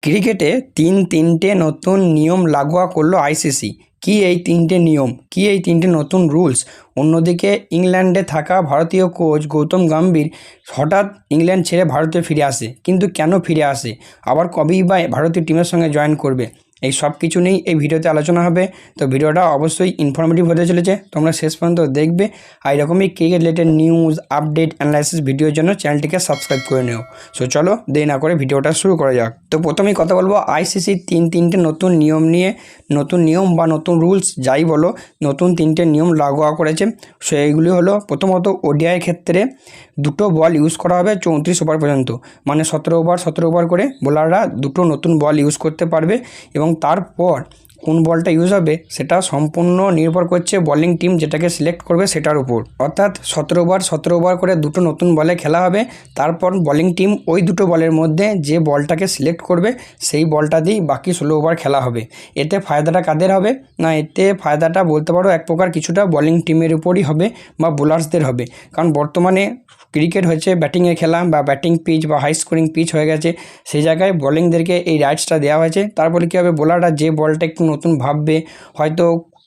ক্রিকেটে তিনটে নতুন নিয়ম লাগু করলো আইসিসি। কি এই তিনটে নিয়ম, কি এই তিনটে নতুন রুলস? অন্যদিকে ইংল্যান্ডে থাকা ভারতীয় কোচ গৌতম গম্ভীর হঠাৎ ইংল্যান্ড ছেড়ে ভারতে ফিরে আসে, কিন্তু কেন ফিরে আসে, আবার কবেই বা ভারতীয় টিমের সঙ্গে জয়েন করবে, এই সব কিছু নিয়েই এই ভিডিওতে আলোচনা হবে। তো ভিডিওটা অবশ্যই ইনফরমেটিভ হতে চলেছে, তোমরা শেষ পর্যন্ত দেখবে। আর এরকমই cricket related news, update, analysis ভিডিওর জন্য চ্যানেলটিকে সাবস্ক্রাইব করে নিও। সো চলো দেরি না করে ভিডিওটা শুরু করা যাক। তো প্রথমেই কথা বলবো আইসিসি তিনটে নতুন নিয়ম নিয়ে। নতুন নিয়ম বা নতুন রুলস যাই বলো, নতুন তিনটে নিয়ম লাগু করেছে। সো এইগুলি হলো, প্রথমত ওডিআই ক্ষেত্রে দুটো বল ইউজ করা হবে 34 ওভার পর্যন্ত, মানে 17 ওভার করে বোলাররা দুটো নতুন বল ইউজ করতে পারবে। এবং তারপর কোন বলটা ইউজ হবে সেটা সম্পূর্ণ নির্ভর করছে বোলিং টিম যেটাকে সিলেক্ট করবে সেটার উপর। অর্থাৎ 17 ওভার করে দুটো নতুন বলে খেলা হবে। তারপর বোলিং টিম ওই দুটো বলের মধ্যে যে বলটাকে সিলেক্ট করবে সেই বলটা দিয়েই বাকি 16 ওভার খেলা হবে। এতে ফায়দাটা কাদের হবে না, এতে ফায়দাটা বলতে পারো এক প্রকার কিছুটা বোলিং টিমের উপরই হবে বা বোলার্সদের হবে। কারণ বর্তমানে ক্রিকেট হচ্ছে ব্যাটিংয়ের খেলা বা ব্যাটিং পিচ বা হাই স্কোরিং পিচ হয়ে গেছে, সেই জায়গায় বোলিংদেরকে এই রাইটসটা দেওয়া হয়েছে। তারপরে কী হবে, বোলাররা যে বলটা একটু নতুন ভাববে, হয়তো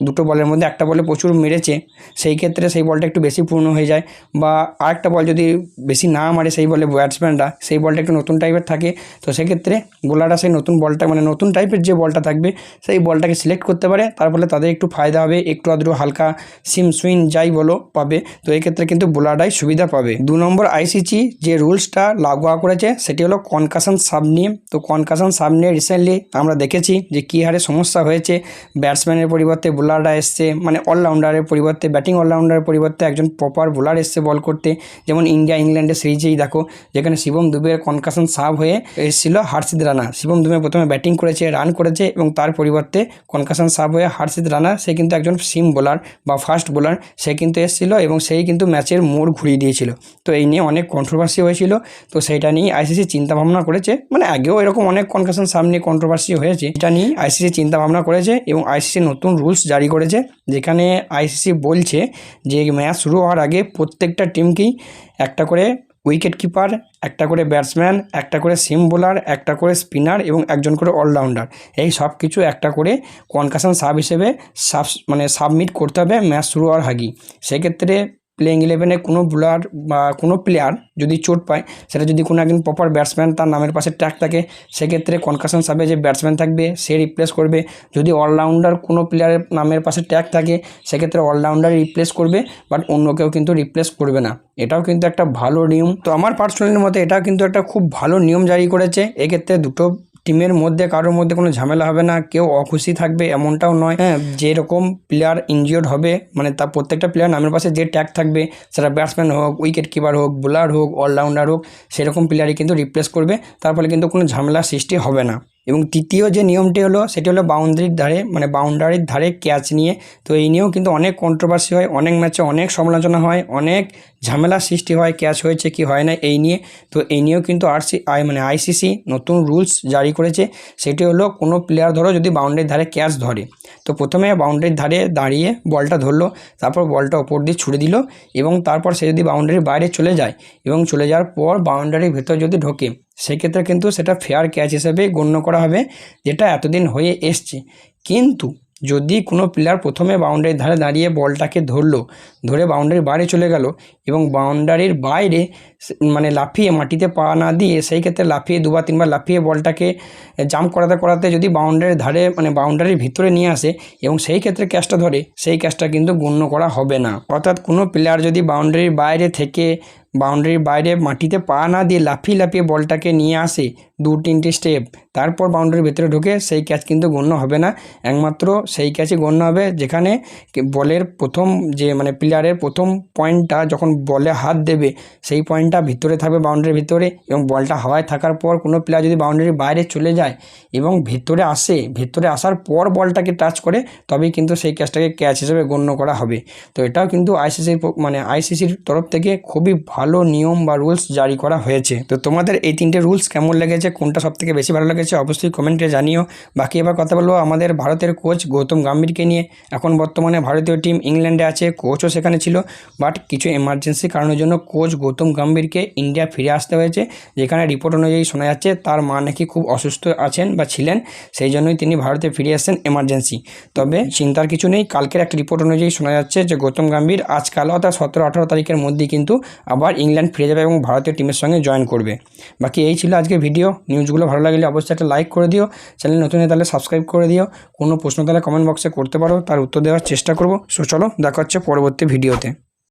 দুটো বলের মধ্যে একটা বলে প্রচুর মেরেছে, সেই ক্ষেত্রে সেই বলটা একটু বেশি পূর্ণ হয়ে যায়, বা আরেকটা বল যদি বেশি না মারে সেই বলে ব্যাটসম্যানরা, সেই বলটা একটু নতুন টাইপের থাকে, তো সেক্ষেত্রে বোলাররা সেই নতুন বলটা মানে নতুন টাইপের যে বলটা থাকবে সেই বলটাকে সিলেক্ট করতে পারে। তার ফলে তাদের একটু ফায়দা হবে, একটু আধটু হালকা সিম সুইং যাই বলো পাবে। তো এই ক্ষেত্রে কিন্তু বোলাররাই সুবিধা পাবে। 2 নম্বর আইসিসি যে রুলসটা লাগু করেছে সেটি হলো কনকাশন সাব নিয়ে। তো কনকাশন সাব নিয়ে রিসেন্টলি আমরা দেখেছি যে কী হারে সমস্যা হয়েছে। ব্যাটসম্যানের পরিবর্তে বোলাররা এসছে, মানে অলরাউন্ডারের পরিবর্তে, ব্যাটিং অলরাউন্ডারের পরিবর্তে একজন প্রপার বোলার এসছে বল করতে। যেমন ইন্ডিয়া ইংল্যান্ডের সিরিজেই দেখো, যেখানে শিবম দুবের কনকাশন সাব হয়ে এসেছিল হার্ষিত রানা। শিবম দুবে প্রথমে ব্যাটিং করেছে, রান করেছে, এবং তার পরিবর্তে কনকাশন সাব হয়ে হার্ষিত রানা, সে কিন্তু একজন সিম বোলার বা ফাস্ট বোলার, সে কিন্তু এসেছিল এবং সেই কিন্তু ম্যাচের মোড় ঘুরিয়ে দিয়েছিল। তো এই নিয়ে অনেক কন্ট্রোভার্সি হয়েছিল। তো সেইটা নিয়ে আইসিসি চিন্তা ভাবনা করেছে, মানে আগেও এরকম অনেক কনকাশন সাব নিয়ে কন্ট্রোভার্সি হয়েছে, এটা নিয়ে আইসিসি চিন্তা ভাবনা করেছে এবং আইসিসি নতুন রুলস জারি করেছে, যেখানে আইসিসি বলছে যে ম্যাচ শুরু হওয়ার আগে প্রত্যেকটা টিমকেই একটা করে উইকেট কিপার, একটা করে ব্যাটসম্যান, একটা করে সিম বোলার, একটা করে স্পিনার এবং একজন করে অলরাউন্ডার, এই সব কিছু একটা করে কনকাশন সাব হিসেবে সাবমিট করতে হবে ম্যাচ শুরু হওয়ার আগেই। সেক্ষেত্রে প্লেইং 11-এ কোনো বোলার বা কোনো প্লেয়ার যদি চোট পায়, সেটা যদি কোনো একজন প্রপার ব্যাটসম্যান তার নামের পাশে ট্যাগ থাকে, সেক্ষেত্রে কনকাশন সাবে যে ব্যাটসম্যান থাকবে সে রিপ্লেস করবে। যদি অলরাউন্ডার কোনো প্লেয়ারের নামের পাশে ট্যাগ থাকে, সেক্ষেত্রে অলরাউন্ডার রিপ্লেস করবে, বাট অন্য কেউ কিন্তু রিপ্লেস করবে না। এটাও কিন্তু একটা ভালো নিয়ম। তো আমার পার্সোনালি মতে এটাও কিন্তু একটা খুব ভালো নিয়ম জারি করেছে। এক্ষেত্রে দুটো টিমের মধ্যে কারোর মধ্যে কোনো ঝামেলা হবে না, কেউ অখুশি থাকবে এমনটাও নয়। হ্যাঁ, যেরকম প্লেয়ার ইনজিওর্ড হবে, মানে তার প্রত্যেকটা প্লেয়ার নামের পাশে যে ট্যাগ থাকবে, সেটা ব্যাটসম্যান হোক, উইকেট কিপার হোক, বোলার হোক, অলরাউন্ডার হোক, সেরকম প্লেয়ারই কিন্তু রিপ্লেস করবে। তার ফলে কিন্তু কোনো ঝামেলার সৃষ্টি হবে না। এবং তৃতীয় যে নিয়মটি হলো সেটি হলো বাউন্ডারির ধারে, মানে বাউন্ডারির ধারে ক্যাচ নিয়ে। তো এই নিয়েও কিন্তু অনেক কন্ট্রোভার্সি হয়, অনেক ম্যাচে অনেক সমালোচনা হয়, অনেক ঝামেলার সৃষ্টি হয় ক্যাচ হয়েছে কি হয় না এই নিয়ে। তো এই নিয়েও কিন্তু আইসিসি নতুন রুলস জারি করেছে। সেটি হলো কোনো প্লেয়ার ধরো যদি বাউন্ডারির ধারে ক্যাচ ধরে, তো প্রথমে বাউন্ডারির ধারে দাঁড়িয়ে বলটা ধরলো, তারপর বলটা ওপর দিয়ে ছুড়ে দিল, এবং তারপর সে যদি বাউন্ডারির বাইরে চলে যায় এবং চলে যাওয়ার পর বাউন্ডারির ভেতর যদি ঢোকে, সেক্ষেত্রে কিন্তু সেটা ফেয়ার ক্যাচ হিসেবে গণ্য করা হবে, যেটা এতদিন হয়ে এসছে। কিন্তু যদি কোনো প্লেয়ার প্রথমে বাউন্ডারির ধারে দাঁড়িয়ে বলটাকে ধরে বাউন্ডারির বাইরে চলে গেল এবং বাউন্ডারির বাইরে মানে লাফিয়ে মাটিতে পা না দিয়ে, সেই ক্ষেত্রে লাফিয়ে 2 বা 3 বার লাফিয়ে বলটাকে জাম্প করাতে যদি বাউন্ডারির ধারে মানে বাউন্ডারির ভিতরে নিয়ে আসে এবং সেই ক্ষেত্রে ক্যাচটা ধরে, সেই ক্যাচটা কিন্তু গণ্য করা হবে না। অর্থাৎ কোনো প্লেয়ার যদি বাউন্ডারির বাইরে থেকে বাউন্ডারির বাইরে মাটিতে পা না দিয়ে লাফিয়ে বলটাকে নিয়ে আসে 2-3টে স্টেপ, তারপর বাউন্ডারির ভেতরে ঢোকে, সেই ক্যাচ কিন্তু গণ্য হবে না। একমাত্র সেই ক্যাচই গণ্য হবে যেখানে বলের প্রথম যে মানে প্লেয়ারের প্রথম পয়েন্টটা যখন বলে হাত দেবে, সেই পয়েন্টটা ভিতরে থাকবে বাউন্ডারির ভিতরে, এবং বলটা হাওয়ায় থাকার পর কোনো প্লেয়ার যদি বাউন্ডারির বাইরে চলে যায় এবং ভেতরে আসার পর বলটাকে টাচ করে, তবেই কিন্তু সেই ক্যাচটাকে ক্যাচ হিসেবে গণ্য করা হবে। তো এটাও কিন্তু আইসিসির তরফ থেকে খুবই ভালো নিয়ম বা রুলস জারি করা হয়েছে। তো তোমাদের এই 3টে রুলস কেমন লেগেছে, কোনটা সবথেকে বেশি ভালো লেগেছে অবশ্যই কমেন্টে জানিও। বাকি এবার কথা বলবো আমাদের ভারতের কোচ গৌতম গম্ভীরকে নিয়ে। এখন বর্তমানে ভারতীয় টিম ইংল্যান্ডে আছে, কোচও সেখানে ছিল, বাট কিছু এমার্জেন্সি কারণের জন্য কোচ গৌতম গম্ভীর গাম্ভীরকে ইন্ডিয়া ফিরে আসতে হয়েছে, যেখানে রিপোর্ট অনুযায়ী শোনা যাচ্ছে তার মা নাকি খুব অসুস্থ আছেন বা ছিলেন, সেই জন্যই তিনি ভারতে ফিরে আসছেন এমার্জেন্সি। তবে চিন্তার কিছু নেই, কালকের একটা রিপোর্ট অনুযায়ী শোনা যাচ্ছে যে গৌতম গম্ভীর আজকাল অর্থাৎ 17-18 তারিখের মধ্যেই কিন্তু আবার ইংল্যান্ড ফিরে যাবে এবং ভারতীয় টিমের সঙ্গে জয়েন করবে। বাকি এই ছিল আজকের ভিডিও। নিউজগুলো ভালো লাগলে অবশ্যই একটা লাইক করে দিও, চ্যানেল নতুন হয়ে তাহলে সাবস্ক্রাইব করে দিও। কোনো প্রশ্ন তাহলে কমেন্ট বক্সে করতে পারো, তার উত্তর দেওয়ার চেষ্টা করব। সো চলো, দেখা হচ্ছে পরবর্তী ভিডিওতে।